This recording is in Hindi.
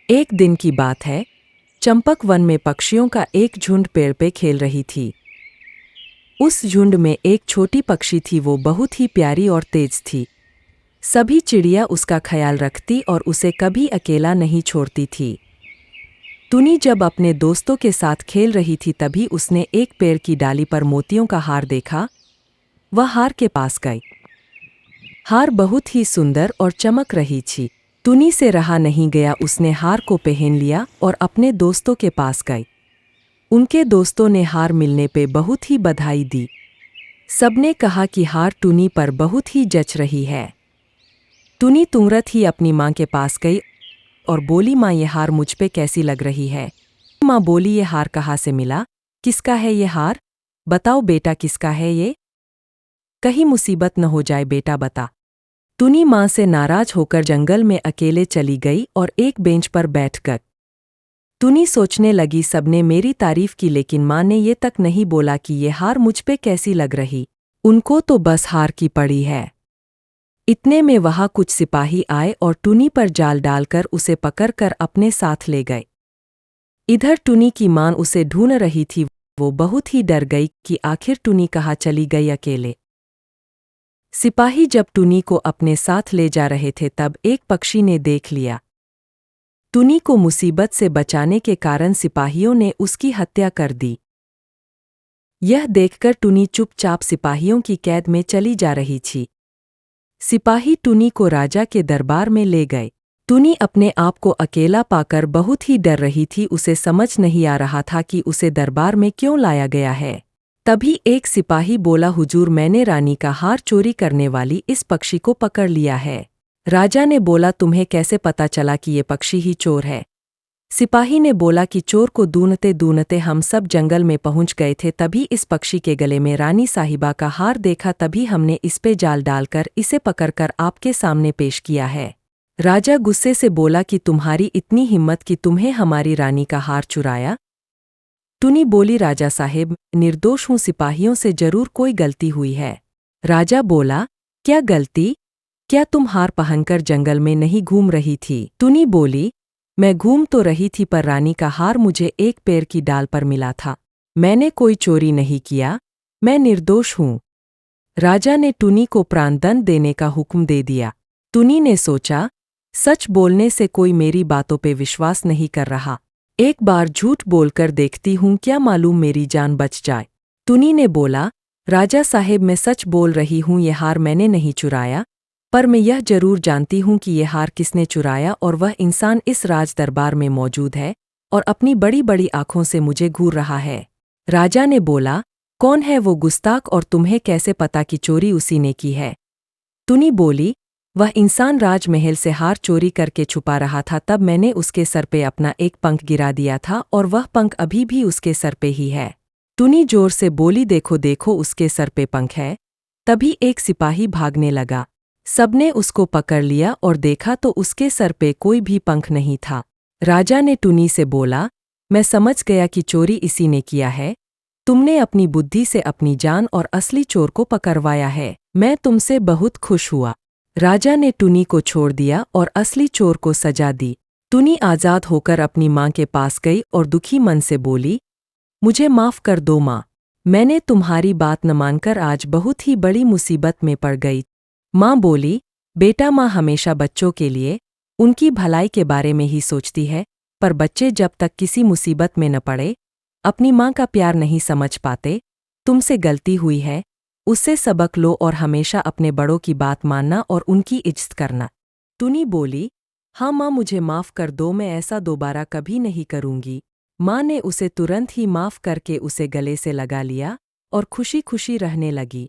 एक दिन की बात है। चंपक वन में पक्षियों का एक झुंड पेड़ पे खेल रही थी। उस झुंड में एक छोटी पक्षी थी, वो बहुत ही प्यारी और तेज थी। सभी चिड़िया उसका ख्याल रखती और उसे कभी अकेला नहीं छोड़ती थी। टुनी जब अपने दोस्तों के साथ खेल रही थी तभी उसने एक पेड़ की डाली पर मोतियों का हार देखा। वह हार के पास गई। हार बहुत ही सुंदर और चमक रही थी। टुनी से रहा नहीं गया, उसने हार को पहन लिया और अपने दोस्तों के पास गई। उनके दोस्तों ने हार मिलने पे बहुत ही बधाई दी। सबने कहा कि हार टुनी पर बहुत ही जच रही है। टुनी तुरंत ही अपनी माँ के पास गई और बोली, माँ ये हार मुझ पे कैसी लग रही है। माँ बोली, ये हार कहाँ से मिला, किसका है ये हार, बताओ बेटा किसका है ये, कहीं मुसीबत न हो जाए बेटा बता। टुनी माँ से नाराज होकर जंगल में अकेले चली गई और एक बेंच पर बैठ गई। टुनी सोचने लगी, सबने मेरी तारीफ की लेकिन माँ ने ये तक नहीं बोला कि ये हार मुझ पे कैसी लग रही। उनको तो बस हार की पड़ी है। इतने में वहाँ कुछ सिपाही आए और टुनी पर जाल डालकर उसे पकड़कर अपने साथ ले गए। इधर टुनी की माँ उसे ढूंढ रही थी। वो बहुत ही डर गई कि आखिर टुनी कहाँ चली गई अकेले। सिपाही जब टुनी को अपने साथ ले जा रहे थे तब एक पक्षी ने देख लिया। टुनी को मुसीबत से बचाने के कारण सिपाहियों ने उसकी हत्या कर दी। यह देखकर टुनी चुपचाप सिपाहियों की कैद में चली जा रही थी। सिपाही टुनी को राजा के दरबार में ले गए। टुनी अपने आप को अकेला पाकर बहुत ही डर रही थी। उसे समझ नहीं आ रहा था कि उसे दरबार में क्यों लाया गया है। तभी एक सिपाही बोला, हुजूर मैंने रानी का हार चोरी करने वाली इस पक्षी को पकड़ लिया है। राजा ने बोला, तुम्हें कैसे पता चला कि ये पक्षी ही चोर है। सिपाही ने बोला कि चोर को ढूंढते ढूंढते हम सब जंगल में पहुंच गए थे, तभी इस पक्षी के गले में रानी साहिबा का हार देखा, तभी हमने इस पे जाल डालकर इसे पकड़कर आपके सामने पेश किया है। राजा गुस्से से बोला कि तुम्हारी इतनी हिम्मत कि तुम्हें हमारी रानी का हार चुराया। टुनी बोली, राजा साहेब निर्दोष हूँ, सिपाहियों से जरूर कोई गलती हुई है। राजा बोला, क्या गलती, क्या तुम हार पहनकर जंगल में नहीं घूम रही थी। टुनी बोली, मैं घूम तो रही थी पर रानी का हार मुझे एक पेड़ की डाल पर मिला था। मैंने कोई चोरी नहीं किया, मैं निर्दोष हूँ। राजा ने टुनी को प्राणदंड देने का हुक्म दे दिया। टुनी ने सोचा, सच बोलने से कोई मेरी बातों पे विश्वास नहीं कर रहा। एक बार झूठ बोलकर देखती हूँ, क्या मालूम मेरी जान बच जाए। टुनी ने बोला, राजा साहेब मैं सच बोल रही हूँ, ये हार मैंने नहीं चुराया, पर मैं यह जरूर जानती हूँ कि यह हार किसने चुराया और वह इंसान इस राज दरबार में मौजूद है और अपनी बड़ी बड़ी आंखों से मुझे घूर रहा है। राजा ने बोला, कौन है वो गुस्ताख और तुम्हें कैसे पता कि चोरी उसी ने की है। टुनी बोली, वह इंसान राजमहल से हार चोरी करके छुपा रहा था, तब मैंने उसके सर पे अपना एक पंख गिरा दिया था और वह पंख अभी भी उसके सर पे ही है। टुनी जोर से बोली, देखो देखो उसके सर पे पंख है। तभी एक सिपाही भागने लगा। सबने उसको पकड़ लिया और देखा तो उसके सर पे कोई भी पंख नहीं था। राजा ने टुनी से बोला, मैं समझ गया कि चोरी इसी ने किया है। तुमने अपनी बुद्धि से अपनी जान और असली चोर को पकड़वाया है। मैं तुमसे बहुत खुश हुआ। राजा ने टुनी को छोड़ दिया और असली चोर को सजा दी। टुनी आज़ाद होकर अपनी माँ के पास गई और दुखी मन से बोली, मुझे माफ़ कर दो माँ, मैंने तुम्हारी बात न मानकर आज बहुत ही बड़ी मुसीबत में पड़ गई। माँ बोली, बेटा माँ हमेशा बच्चों के लिए उनकी भलाई के बारे में ही सोचती है, पर बच्चे जब तक किसी मुसीबत में न पड़े अपनी माँ का प्यार नहीं समझ पाते। तुमसे गलती हुई है, उससे सबक लो और हमेशा अपने बड़ों की बात मानना और उनकी इज्जत करना। टुनी बोली, हाँ माँ मुझे माफ़ कर दो, मैं ऐसा दोबारा कभी नहीं करूँगी। माँ ने उसे तुरंत ही माफ़ करके उसे गले से लगा लिया और खुशी खुशी रहने लगी।